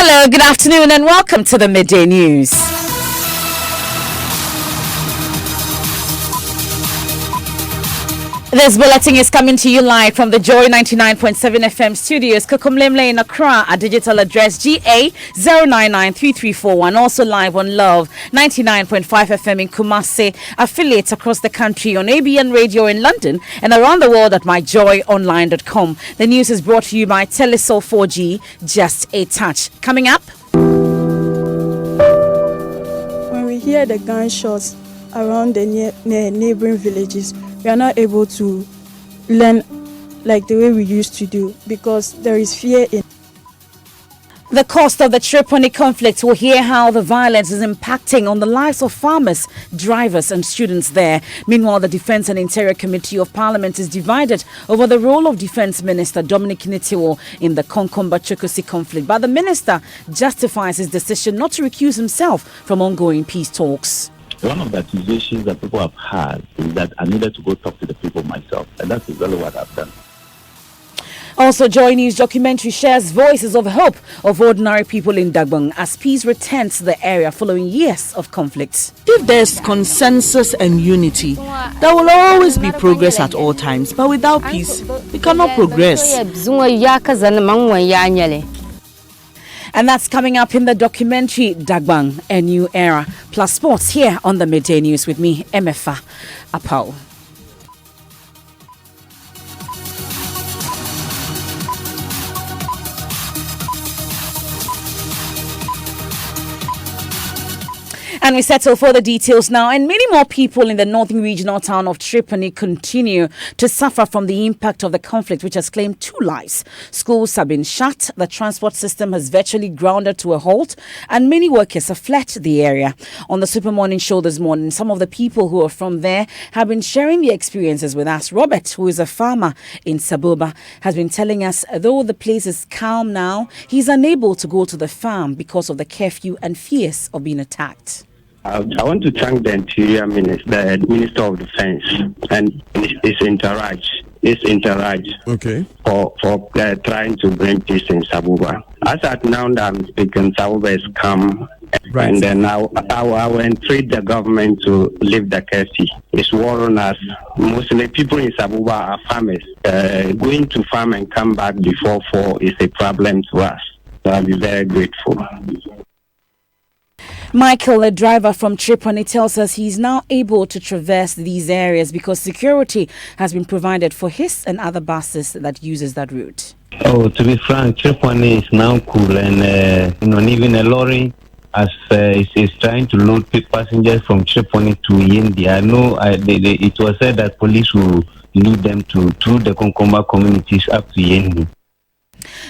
Hello, good afternoon, and welcome to the Midday News. This bulletin is coming to you live from the Joy 99.7 FM studios, Kokomlemle in Accra, at digital address GA0993341. Also live on Love 99.5 FM in Kumasi, affiliates across the country on ABN Radio in London and around the world at myjoyonline.com. The news is brought to you by Telesol 4G, just a touch. Coming up. When we hear the gunshots around the neighboring villages, we are not able to learn like the way we used to do because there is fear in. The cost of the Tripoli conflict. We'll hear how the violence is impacting on the lives of farmers, drivers and students there. Meanwhile, the Defence and Interior Committee of Parliament is divided over the role of Defence Minister Dominic Nitiwo in the Konkomba-Chokosi conflict. But the minister justifies his decision not to recuse himself from ongoing peace talks. One of the accusations that people have had is that I needed to go talk to the people myself, and that's exactly what I've done. Also, Joy News documentary shares voices of hope of ordinary people in Dagbang as peace returns to the area following years of conflict. If there's consensus and unity, there will always be progress at all times, but without peace, we cannot progress. And that's coming up in the documentary Dagbang, A New Era. Plus sports here on the Midday News with me, Emefa Apau. And we settle for the details now. And many more people in the northern regional town of Tripoli continue to suffer from the impact of the conflict, which has claimed 2 lives. Schools have been shut, the transport system has virtually grounded to a halt, and many workers have fled the area. On the Super Morning Show this morning, some of the people who are from there have been sharing their experiences with us. Robert, who is a farmer in Saboba, has been telling us, though the place is calm now, he's unable to go to the farm because of the curfew and fears of being attacked. I want to thank the Interior Minister, the Minister of Defense, and his entourage, for trying to bring peace in Sabuba. As at now that I'm speaking, Sabuba is calm, right. And then I will entreat the government to lift the curfew. It's war on us. Mostly people in Sabuba are farmers. Going to farm and come back before 4 is a problem to us. So I'll be very grateful. Michael, a driver from Tripoli, tells us he's now able to traverse these areas because security has been provided for his and other buses that uses that route. Oh, to be frank, Tripoli is now cool, and even a lorry is trying to load passengers from Tripoli to Yendi. I know it was said that police will lead them through the Konkomba communities up to Yendi.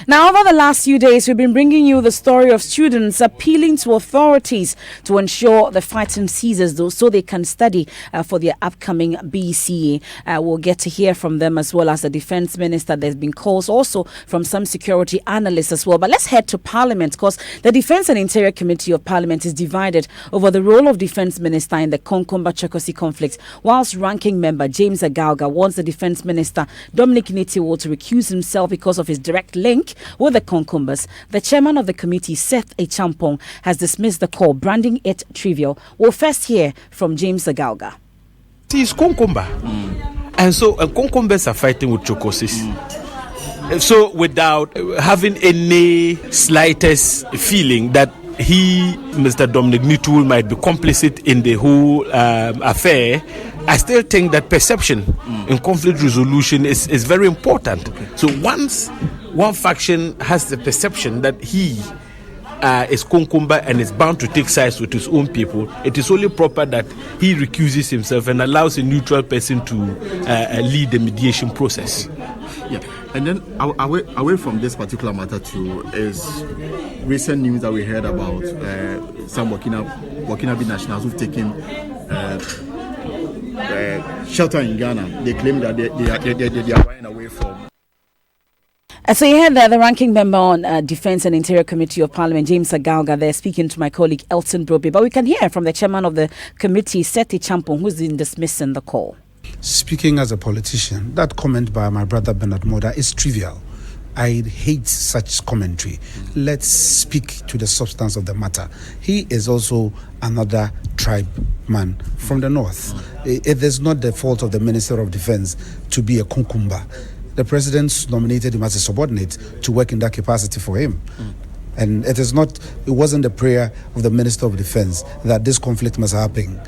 Now, over the last few days, we've been bringing you the story of students appealing to authorities to ensure the fighting ceases, so they can study for their upcoming BCA. We'll get to hear from them as well as the Defence Minister. There's been calls also from some security analysts as well. But let's head to Parliament because the Defence and Interior Committee of Parliament is divided over the role of Defence Minister in the Konkomba-Chokosi conflict, whilst Ranking Member James Agauga wants the Defence Minister Dominic Nitiwo to recuse himself because of his direct link with the Konkombas. The chairman of the committee, Seth Echampong, has dismissed the call, branding it trivial. We'll first hear from James Agauga. It's Konkomba. And so Konkombas are fighting with Chokosis. So without having any slightest feeling that he, Mr. Dominic Nitiwo, might be complicit in the whole affair, I still think that perception in conflict resolution is very important. Okay. So once one faction has the perception that he is Konkomba and is bound to take sides with his own people, it is only proper that he recuses himself and allows a neutral person to lead the mediation process. Yeah, and then away from this particular matter too is recent news that we heard about some Burkinabe nationals who've taken shelter in Ghana. They claim that they are running away from. So you heard the ranking member on Defence and Interior Committee of Parliament, James Agauga, there speaking to my colleague Elton Broby. But we can hear from the chairman of the committee, Seth Echampong, who's in dismissing the call. Speaking as a politician, that comment by my brother Bernard Moda is trivial I hate such commentary. Let's speak to the substance of the matter. He is also another tribe man from the north. It is not the fault of the Minister of Defense to be a Kunkumba. The president nominated him as a subordinate to work in that capacity for him. And it wasn't the prayer of the Minister of Defense that this conflict must happen.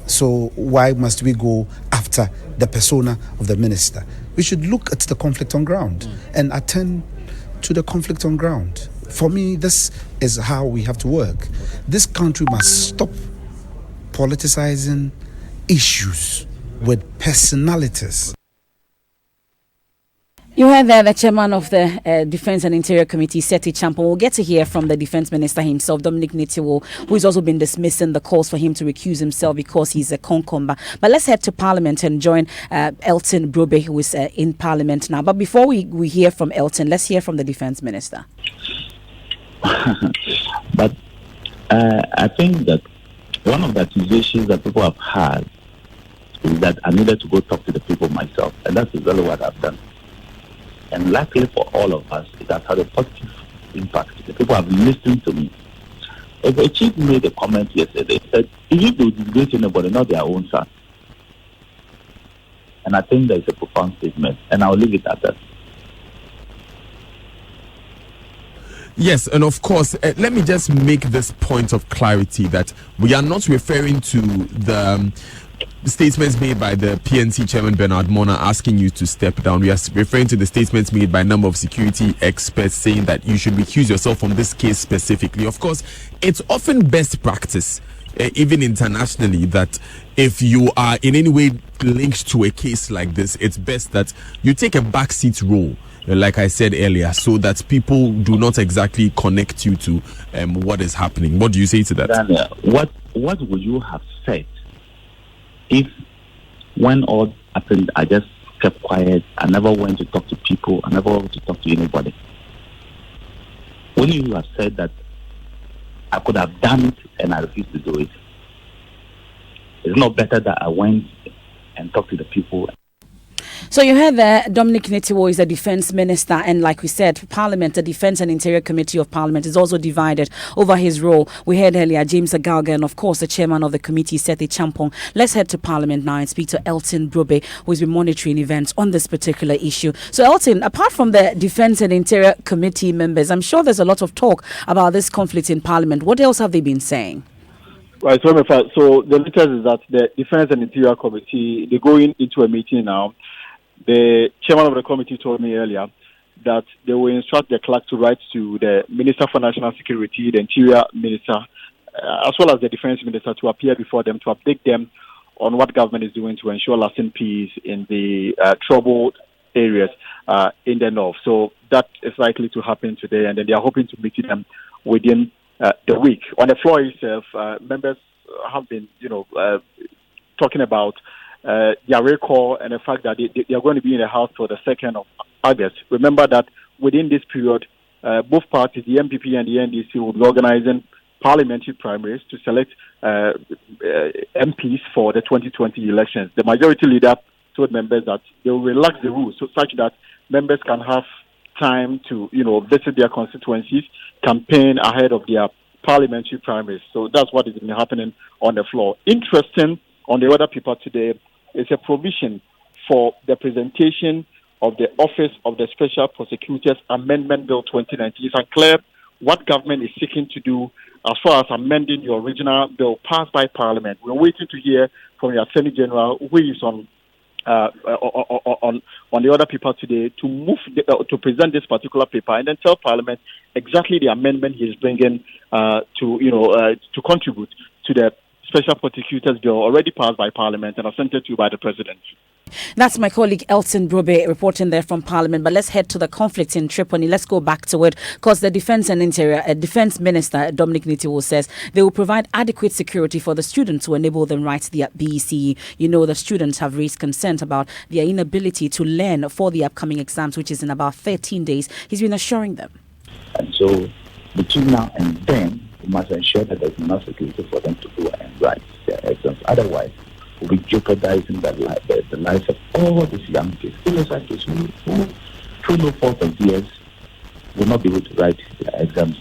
So why must we go after the persona of the minister? We should look at the conflict on ground and attend to the conflict on ground. For me, this is how we have to work. This country must stop politicizing issues with personalities. You heard there the chairman of the Defense and Interior Committee, Seti Champong. We'll get to hear from the Defense Minister himself, Dominic Nitiwo, who has also been dismissing the calls for him to recuse himself because he's a Konkomba. But let's head to Parliament and join Elton Brobe, who is in Parliament now. But before we hear from Elton, let's hear from the Defense Minister. But I think that one of the accusations that people have had is that I needed to go talk to the people myself. And that's exactly what I've done. And luckily for all of us, it has had a positive impact. The people have listened to me. The chief made a comment yesterday. He said, if they disgrace anybody, not their own son. And I think that is a profound statement. And I'll leave it at that. Yes, and of course, let me just make this point of clarity that we are not referring to the statements made by the PNC chairman Bernard Mona asking you to step down. We are referring to the statements made by a number of security experts saying that you should recuse yourself from this case specifically. Of course, it's often best practice, even internationally, that if you are in any way linked to a case like this, it's best that you take a backseat role, like I said earlier, so that people do not exactly connect you to what is happening. What do you say to that? Daniel, what would you have said if, when all happened, I just kept quiet, I never went to talk to people, I never went to talk to anybody? Wouldn't you have said that I could have done it and I refused to do it? It's not better that I went and talked to the people. So you heard that Dominic Nitiwo is the Defence Minister, and like we said, Parliament, the Defence and Interior Committee of Parliament is also divided over his role. We heard earlier James Agalga and of course the chairman of the committee, Seti Champong. Let's head to Parliament now and speak to Elton Brobe, who has been monitoring events on this particular issue. So Elton, apart from the Defence and Interior Committee members, I'm sure there's a lot of talk about this conflict in Parliament. What else have they been saying? Right, so the latest is that the Defence and Interior Committee, they're going into a meeting now. The chairman of the committee told me earlier that they will instruct the clerk to write to the Minister for National Security, the Interior Minister, as well as the Defence Minister, to appear before them to update them on what government is doing to ensure lasting peace in the troubled areas in the north. So that is likely to happen today, and then they are hoping to meet them within the week. On the floor itself, members have been, talking about their recall and the fact that they are going to be in the House for the 2nd of August. Remember that within this period, both parties, the MPP and the NDC, will be organizing parliamentary primaries to select MPs for the 2020 elections. The majority leader told members that they will relax the rules such that members can have time to, visit their constituencies, campaign ahead of their parliamentary primaries. So that's what has been happening on the floor. Interesting on the other paper today is a provision for the presentation of the Office of the Special Prosecutors Amendment Bill 2019. It's unclear what government is seeking to do as far as amending the original bill passed by Parliament. We're waiting to hear from the Attorney General, who is on the other paper today, to move to present this particular paper and then tell Parliament exactly the amendment he is bringing to contribute to the Special Prosecutors Bill already passed by Parliament and assented to by the President. That's my colleague Elton Brobe reporting there from Parliament. But let's head to the conflict in Tripoli. Let's go back to it because the Defence and Interior Defence Minister Dominic Nitiwo says they will provide adequate security for the students to enable them write the BECE. The students have raised concern about their inability to learn for the upcoming exams, which is in about 13 days. He's been assuring them. And so between now and then, we must ensure that there's enough security for them to go and write their exams. Otherwise, we'll be jeopardizing the lives of all these young kids, innocent kids who through no fault of theirs, will not be able to write their exams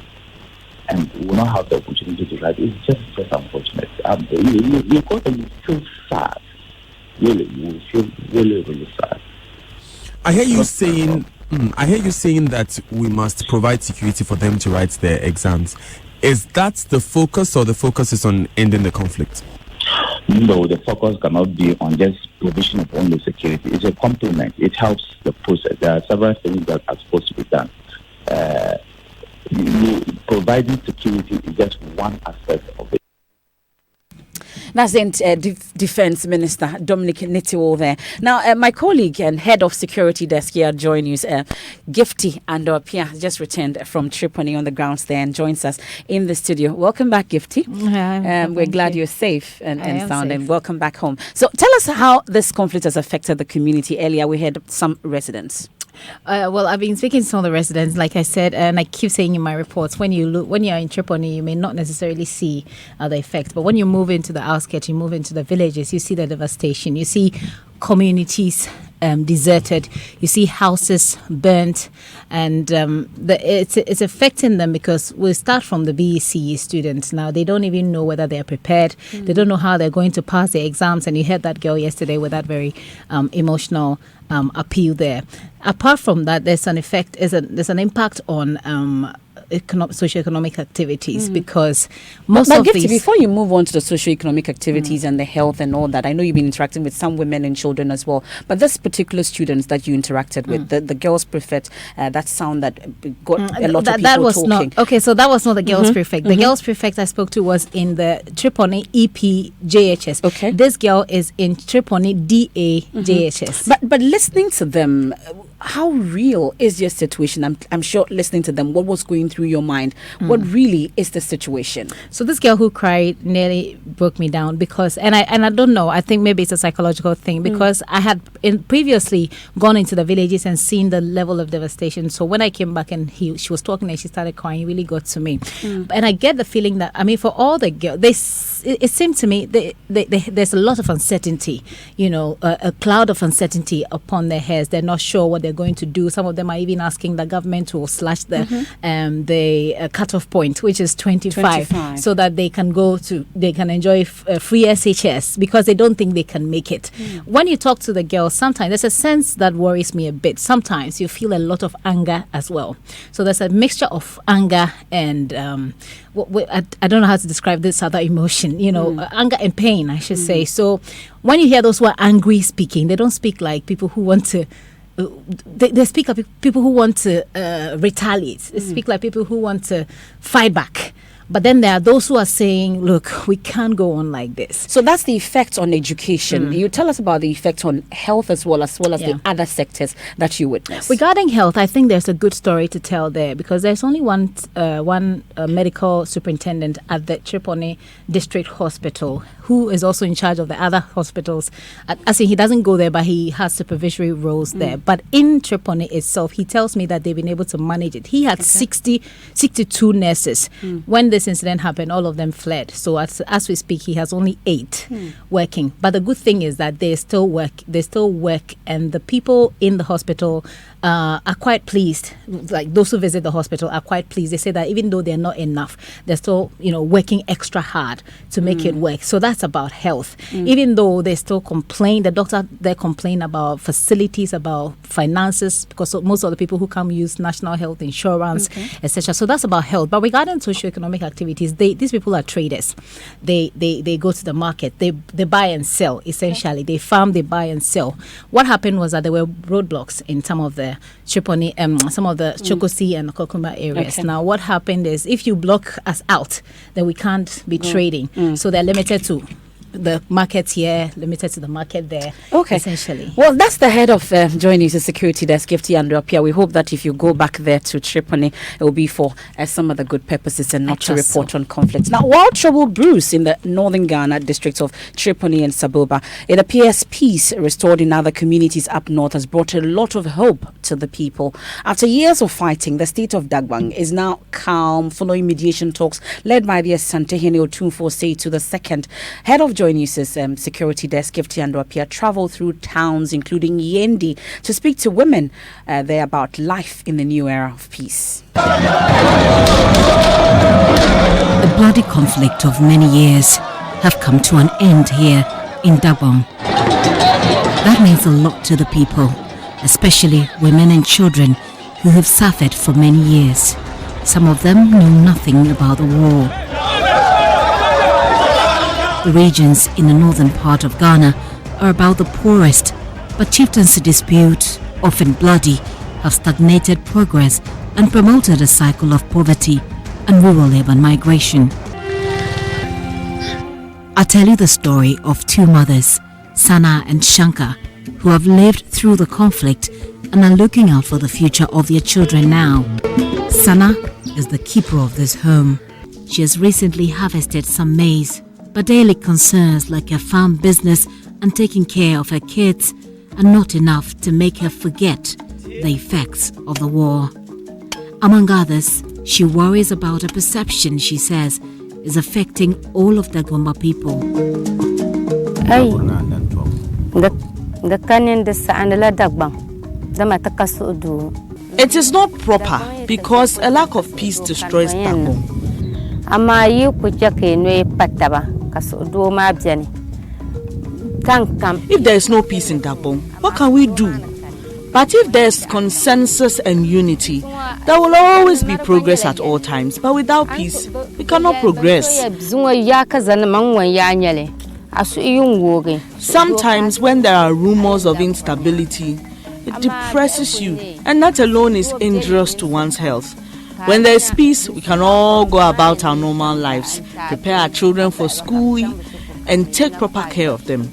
and will not have the opportunity to write. It's just unfortunate. You go and you feel sad. Really, you feel really sad. I hear you saying that we must provide security for them to write their exams. Is that the focus, or the focus is on ending the conflict? No, the focus cannot be on just provision of only security. It's a complement. It helps the process. There are several things that are supposed to be done. Providing security is just one aspect of it. That's the Defense Minister, Dominic Nitiwo there. Now, my colleague and head of security desk here at Joy News, Gifty Andor-Appiah, just returned from Tripoli on the grounds there and joins us in the studio. Welcome back, Gifty. We're glad you're safe and sound, and welcome back home. So tell us how this conflict has affected the community. Earlier, we had some residents. Well, I've been speaking to some of the residents, like I said, and I keep saying in my reports, when you're in Tripoli, you may not necessarily see the effects, but when you move into the outskirts, you move into the villages, you see the devastation. You see communities deserted. You see houses burnt, and it's affecting them because we start from the BECE students. Now they don't even know whether they're prepared. They don't know how they're going to pass their exams. And you heard that girl yesterday with that very emotional appeal there. Apart from that, there's an effect. There's an impact on socioeconomic activities because most of these. Before you move on to the socioeconomic activities and the health and all that, I know you've been interacting with some women and children as well. But this particular students that you interacted with, the girls prefect, that sound that got a lot of people that was talking. Not okay. So that was not the girls prefect. The girls prefect I spoke to was in the Tripoli EPJHS. Okay, this girl is in Tripoli DAJHS. But listening to them, how real is your situation? I'm sure listening to them, what was going through your mind? What really is the situation? So this girl who cried nearly broke me down because, and I don't know, I think maybe it's a psychological thing because I had previously gone into the villages and seen the level of devastation. So when I came back and she was talking and she started crying, it really got to me. And I get the feeling that, I mean, for all the girls, it seemed to me there's a lot of uncertainty, a cloud of uncertainty upon their heads. They're not sure what they're going to do. Some of them are even asking the government to slash the cutoff point, which is 25, so that they can enjoy free SHS because they don't think they can make it. When you talk to the girls, sometimes there's a sense that worries me a bit. Sometimes you feel a lot of anger as well. So there's a mixture of anger and I don't know how to describe this other emotion, anger and pain, I should say. So when you hear those who are angry speaking, they don't speak like people who want to they speak like people who want to retaliate. They speak like people who want to fight back. But then there are those who are saying, look, we can't go on like this. So that's the effect on education. You tell us about the effect on health as well as the other sectors that you witness. Regarding health, I think there's a good story to tell there because there's only one medical superintendent at the Tripoli District Hospital who is also in charge of the other hospitals. As in, he doesn't go there, but he has supervisory roles there. But in Tripoli itself, he tells me that they've been able to manage it. He had 62 nurses. When this incident happened, all of them fled. So as we speak, he has only 8 working. But the good thing is that they still work. And the people in the hospital are quite pleased. Like those who visit the hospital are quite pleased. They say that even though they're not enough, they're still, working extra hard to make it work. So that's about health. Even though they still complain, the doctor, they complain about facilities, about finances, because most of the people who come use national health insurance, etc. So that's about health. But regarding socioeconomic activities, these people are traders. They go to the market. They buy and sell, essentially. They farm, they buy and sell. What happened was that there were roadblocks in some of the Tripoli, some of the Chokosi and Kokuma areas. Now, what happened is if you block us out, then we can't be trading. So they're limited to the market here, limited to the market there, essentially. Well, that's the head of Joy News' security desk, Gifty Andor-Appiah. We hope that if you go back there to Tripoli, it will be for some other good purposes and not to report on conflicts. Now, while trouble brews in the northern Ghana districts of Tripoli and Saboba, it appears peace restored in other communities up north has brought a lot of hope to the people. After years of fighting, the state of Dagbang is now calm following mediation talks led by the Asante Hene Otumfuo Seitu II, head of Joy News' security desk, Gifty Andwapia, traveled through towns including Yendi to speak to women there about life in the new era of peace. The bloody conflict of many years have come to an end here in Dagbon. That means a lot to the people, especially women and children who have suffered for many years. Some of them know nothing about the war. The regions in the northern part of Ghana are about the poorest, but chieftaincy disputes, often bloody, have stagnated progress and promoted a cycle of poverty and rural urban migration. I'll tell you the story of two mothers, Sana and Shankar, who have lived through the conflict and are looking out for the future of their children now. Sana is the keeper of this home. She has recently harvested some maize, but daily concerns like her farm business and taking care of her kids are not enough to make her forget the effects of the war. Among others, she worries about a perception she says is affecting all of the Gomba people. It is not proper because a lack of peace destroys Dagbon. If there is no peace in Dagbon, what can we do? But if there's consensus and unity, there will always be progress at all times. But without peace, we cannot progress. Sometimes when there are rumors of instability, it depresses you, and that alone is injurious to one's health. When there is peace, we can all go about our normal lives, prepare our children for school, and take proper care of them.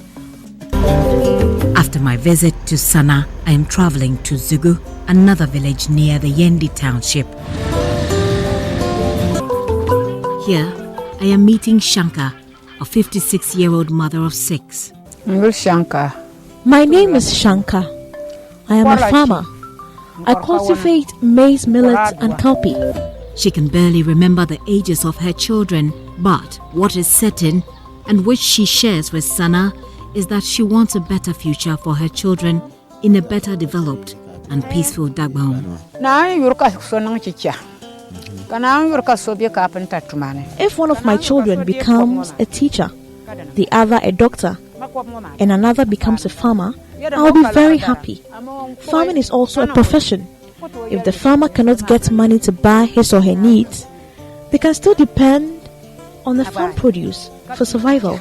After my visit to Sana, I am traveling to Zugu, another village near the Yendi township. Here, I am meeting Shankar, a 56-year-old mother of 6. My name is Shankar. I am a farmer. I cultivate maize, millet and cowpea. She can barely remember the ages of her children, but what is certain, and which she shares with Sana, is that she wants a better future for her children in a better developed and peaceful Dagbon. If one of my children becomes a teacher, the other a doctor, and another becomes a farmer, I will be very happy. Farming is also a profession. If the farmer cannot get money to buy his or her needs, they can still depend on the farm produce for survival.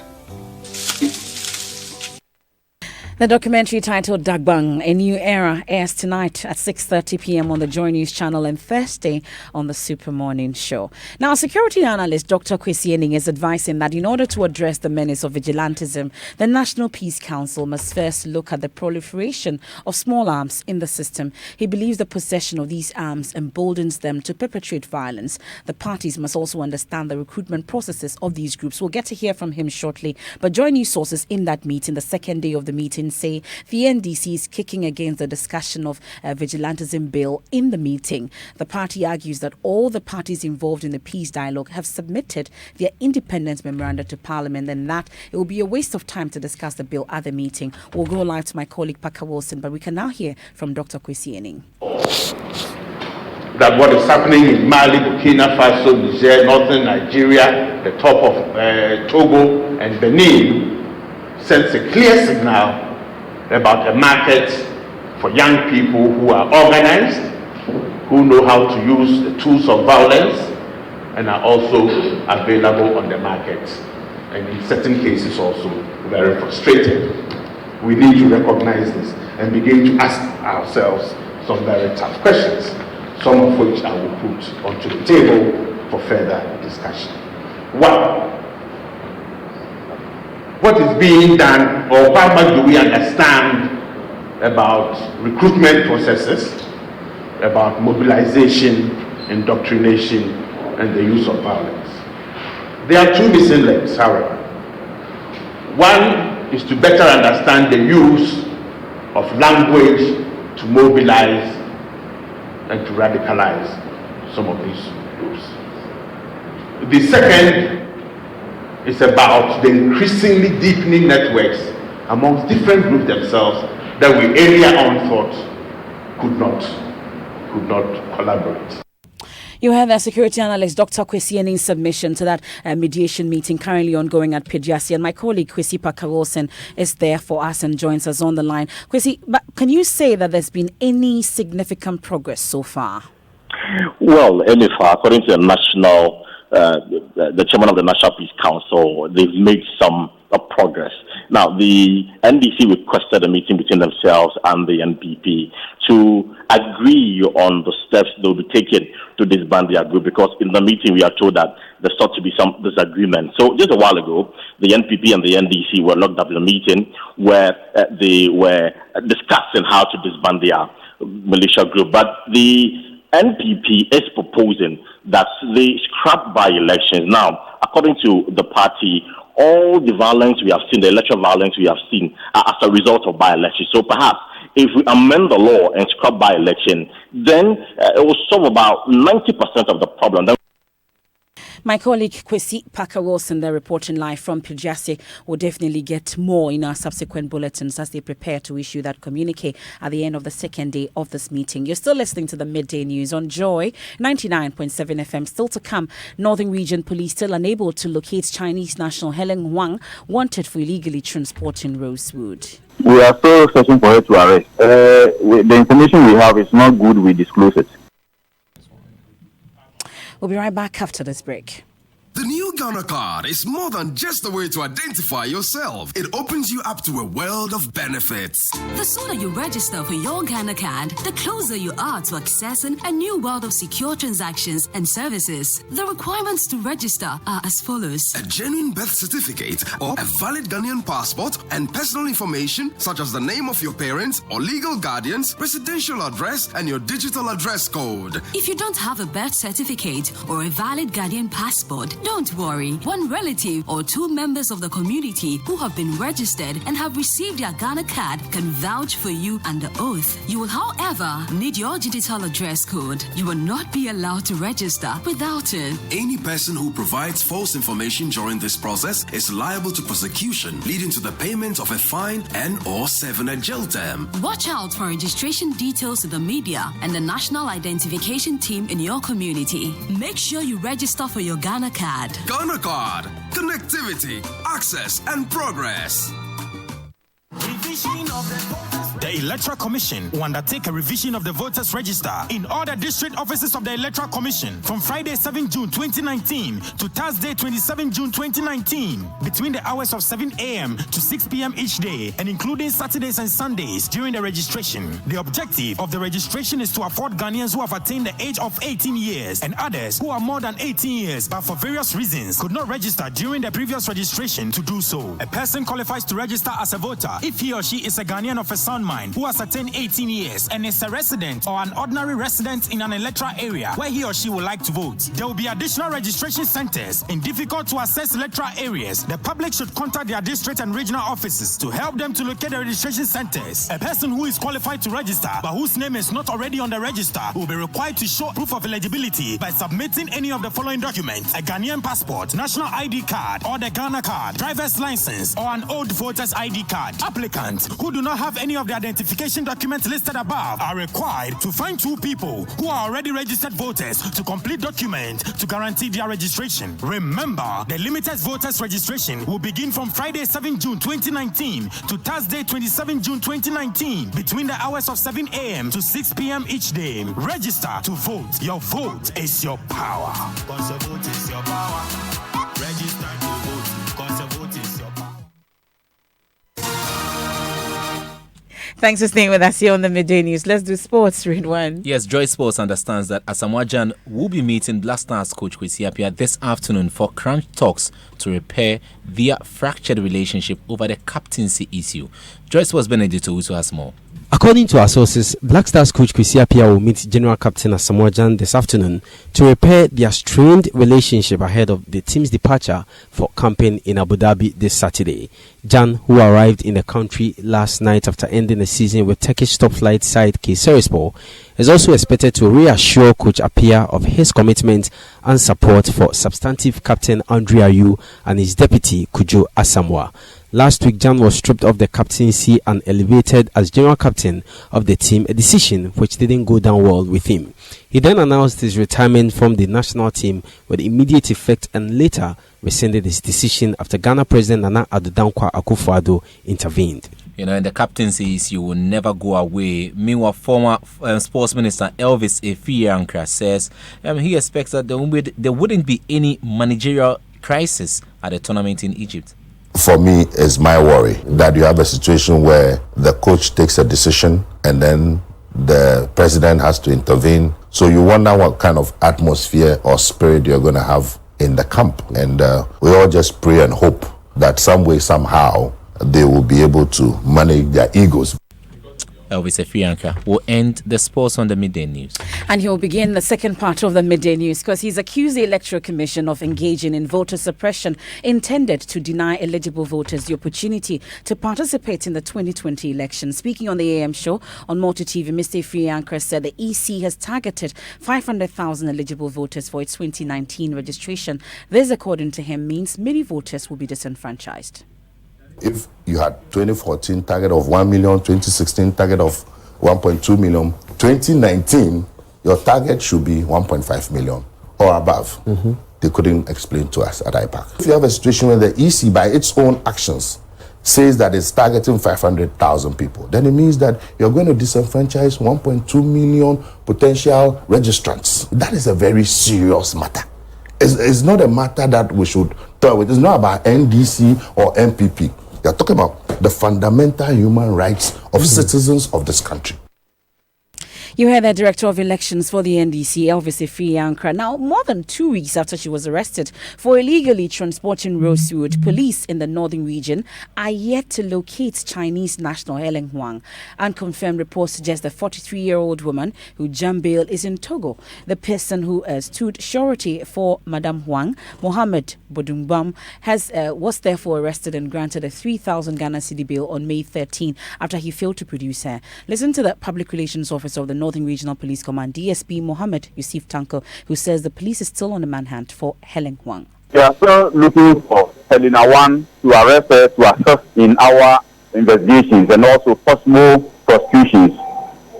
The documentary titled Dagbon, A New Era, airs tonight at 6:30 p.m. on the Joy News channel and Thursday on the Super Morning Show. Now, security analyst Dr. Kwesi Ening is advising that in order to address the menace of vigilantism, the National Peace Council must first look at the proliferation of small arms in the system. He believes the possession of these arms emboldens them to perpetrate violence. The parties must also understand the recruitment processes of these groups. We'll get to hear from him shortly, but Joy News sources in that meeting, the second day of the meeting, say the NDC is kicking against the discussion of a vigilantism bill in the meeting. The party argues that all the parties involved in the peace dialogue have submitted their independence memoranda to Parliament and that it will be a waste of time to discuss the bill at the meeting. We'll go live to my colleague Paka Wilson, but we can now hear from Dr. Kwesi Ening. That what is happening in Mali, Burkina Faso, Niger, northern Nigeria, the top of Togo and Benin sends a clear signal about a market for young people who are organized, who know how to use the tools of violence, and are also available on the market. And in certain cases also very frustrated. We need to recognize this and begin to ask ourselves some very tough questions, some of which I will put onto the table for further discussion. One, what is being done, or how much do we understand about recruitment processes, about mobilization, indoctrination, and the use of violence? There are two missing links, however. One is to better understand the use of language to mobilize and to radicalize some of these groups. The second It's about the increasingly deepening networks amongst different groups themselves that we earlier on thought could not collaborate. You heard that security analyst Dr. Kwesi Anin's submission to that mediation meeting currently ongoing at Pejasi, and my colleague Kwesi Parker-Wilson is there for us and joins us on the line. Kwesi, but can you say that there's been any significant progress so far? Well, according to the national, the chairman of the National Peace Council, they've made some progress. Now, the NDC requested a meeting between themselves and the NPP to agree on the steps they'll be taking to disband their group, because in the meeting we are told that there sought to be some disagreement. So just a while ago, the NPP and the NDC were locked up in a meeting where they were discussing how to disband their militia group. But the NPP is proposing that they scrap by-elections. Now, according to the party, all the violence we have seen, the electoral violence we have seen, are as a result of by-elections. So perhaps if we amend the law and scrap by-election, then it will solve about 90% of the problem. My colleague Kwesi Parker-Wilson, they're reporting live from Pejasi, will definitely get more in our subsequent bulletins as they prepare to issue that communique at the end of the second day of this meeting. You're still listening to the Midday News on Joy 99.7 FM. Still to come, Northern Region Police still unable to locate Chinese national Helen Wang, wanted for illegally transporting rosewood. We are still searching for her to arrest. The information we have is not good, we disclose it. We'll be right back after this break. The new Ghana card is more than just a way to identify yourself. It opens you up to a world of benefits. The sooner you register for your Ghana card, the closer you are to accessing a new world of secure transactions and services. The requirements to register are as follows: a genuine birth certificate or a valid Ghanaian passport, and personal information such as the name of your parents or legal guardians, residential address, and your digital address code. If you don't have a birth certificate or a valid Ghanaian passport, don't worry. One relative or two members of the community who have been registered and have received their Ghana card can vouch for you under oath. You will, however, need your digital address code. You will not be allowed to register without it. Any person who provides false information during this process is liable to prosecution, leading to the payment of a fine and/or serving a jail term. Watch out for registration details in the media and the national identification team in your community. Make sure you register for your Ghana card. Ghana card, connectivity, access, and progress. The Electoral Commission will undertake a revision of the voters' register in all the district offices of the Electoral Commission from Friday 7 June 2019 to Thursday 27 June 2019 between the hours of 7 a.m. to 6 p.m. each day, and including Saturdays and Sundays during the registration. The objective of the registration is to afford Ghanaians who have attained the age of 18 years and others who are more than 18 years but for various reasons could not register during the previous registration to do so. A person qualifies to register as a voter if he or she is a Ghanaian of a sound mind who has attained 18 years and is a resident or an ordinary resident in an electoral area where he or she would like to vote. There will be additional registration centers in difficult to access electoral areas. The public should contact their district and regional offices to help them to locate the registration centers. A person who is qualified to register but whose name is not already on the register will be required to show proof of eligibility by submitting any of the following documents: a Ghanaian passport, national ID card or the Ghana card, driver's license or an old voter's ID card. Applicants who do not have any of the identification documents listed above are required to find two people who are already registered voters to complete documents to guarantee their registration. Remember, the limited voters registration will begin from Friday 7 June 2019 to Thursday 27 June 2019 between the hours of 7 a.m. to 6 p.m. each day. Register to vote. Your vote is your power. Because your vote is your power. Register to vote. Because your vote is your power. Thanks for staying with us here on the Midday News. Let's do sports, Read One. Yes, Joy Sports understands that Asamoah Gyan will be meeting Black Stars coach Kwesi Appiah this afternoon for crunch talks to repair their fractured relationship over the captaincy issue. Joy Sports Benedicto Uso has more. According to our sources, Black Stars coach Kwesi Appiah will meet General Captain Asamoah Gyan this afternoon to repair their strained relationship ahead of the team's departure for camping in Abu Dhabi this Saturday. Gyan, who arrived in the country last night after ending the season with Turkish top-flight side Kayserispor, is also expected to reassure Coach Appiah of his commitment and support for substantive Captain Andre Ayew and his deputy Kujo Asamoah. Last week, Gyan was stripped of the captaincy and elevated as general captain of the team, a decision which didn't go down well with him. He then announced his retirement from the national team with immediate effect and later rescinded his decision after Ghana President Nana Addo Dankwa Akufo-Addo intervened. You know, and the captain says you will never go away. Meanwhile, former sports minister Elvis Efiankra says he expects that there wouldn't be any managerial crisis at the tournament in Egypt. For me, is my worry that you have a situation where the coach takes a decision and then the president has to intervene. So you wonder what kind of atmosphere or spirit you're going to have in the camp. And we all just pray and hope that some way, somehow, they will be able to manage their egos. Elvis Efiankra will end the sports on the midday news. And he will begin the second part of the midday news because he's accused the Electoral Commission of engaging in voter suppression intended to deny eligible voters the opportunity to participate in the 2020 election. Speaking on the AM show on Moto TV, Mr. Efiankra said the EC has targeted 500,000 eligible voters for its 2019 registration. This, according to him, means many voters will be disenfranchised. If you had 2014 target of 1 million, 2016 target of 1.2 million, 2019, your target should be 1.5 million or above. They couldn't explain to us at IPAC. If you have a situation where the EC, by its own actions, says that it's targeting 500,000 people, then it means that you're going to disenfranchise 1.2 million potential registrants. That is a very serious matter. It's not a matter that we should talk with. It's not about NDC or MPP. You're talking about the fundamental human rights of citizens of this country. You heard the Director of Elections for the NDC, Elvis Efiankra. Now, more than 2 weeks after she was arrested for illegally transporting rosewood, police in the northern region are yet to locate Chinese national Helen Huang. Unconfirmed reports suggest the 43-year-old woman who jumped bail is in Togo. The person who stood surety for Madame Huang, Mohamed Bodungbam, was therefore arrested and granted a 3,000 Ghana cedi bail on May 13 after he failed to produce her. Listen to the Public Relations Officer of the Northern Regional Police Command, DSP Mohamed Yusuf Tanko, who says the police is still on the manhunt for Helen Huang. We are still looking for Helena Huang to arrest her to assist in our investigations and also possible prosecutions.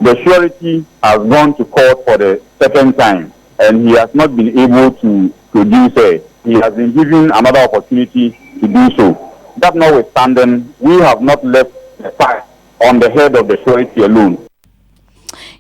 The surety has gone to court for the second time and he has not been able to produce her. He has been given another opportunity to do so. That notwithstanding, we have not left the fight on the head of the surety alone.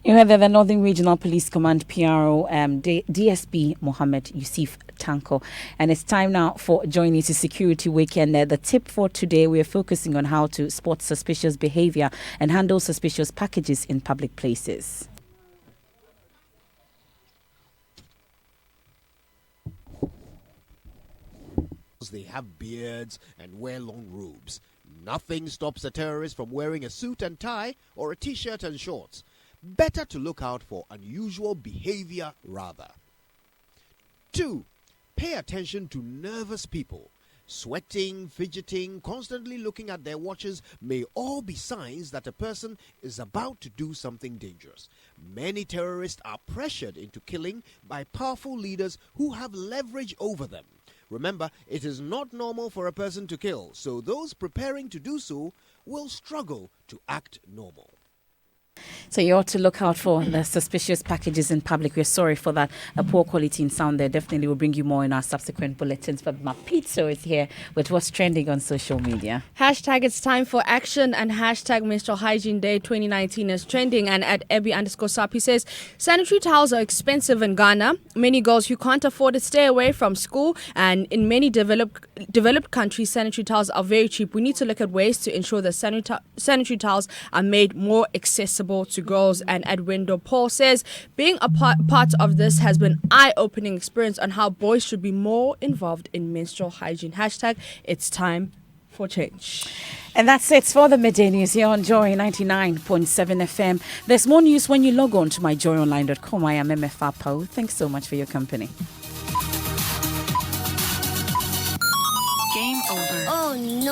You heard the Northern Regional Police Command PRO DSP Mohamed Yusuf Tanko. And it's time now for Join It to Security Weekend. The tip for today, we are focusing on how to spot suspicious behavior and handle suspicious packages in public places. They have beards and wear long robes. Nothing stops a terrorist from wearing a suit and tie or a t-shirt and shorts. Better to look out for unusual behavior rather. 2. Pay attention to nervous people. Sweating, fidgeting, constantly looking at their watches may all be signs that a person is about to do something dangerous. Many terrorists are pressured into killing by powerful leaders who have leverage over them. Remember, it is not normal for a person to kill, so those preparing to do so will struggle to act normal. So you ought to look out for the suspicious packages in public. We're sorry for that poor quality in sound there. Definitely will bring you more in our subsequent bulletins. But Mapito is here with what's trending on social media. Hashtag it's time for action and hashtag Menstrual Hygiene Day 2019 is trending. And at Ebby_Sapi says, sanitary towels are expensive in Ghana. Many girls who can't afford it stay away from school. And in many developed countries, sanitary towels are very cheap. We need to look at ways to ensure that sanitary towels are made more accessible to girls. And Edwindo Paul says being a part of this has been eye-opening experience on how boys should be more involved in menstrual hygiene. Hashtag it's time for change. And that's it for the Midday News here on Joy 99.7 FM. There's more news when you log on to myjoyonline.com. I am MF Apau. Thanks so much for your company. Game over. Oh no.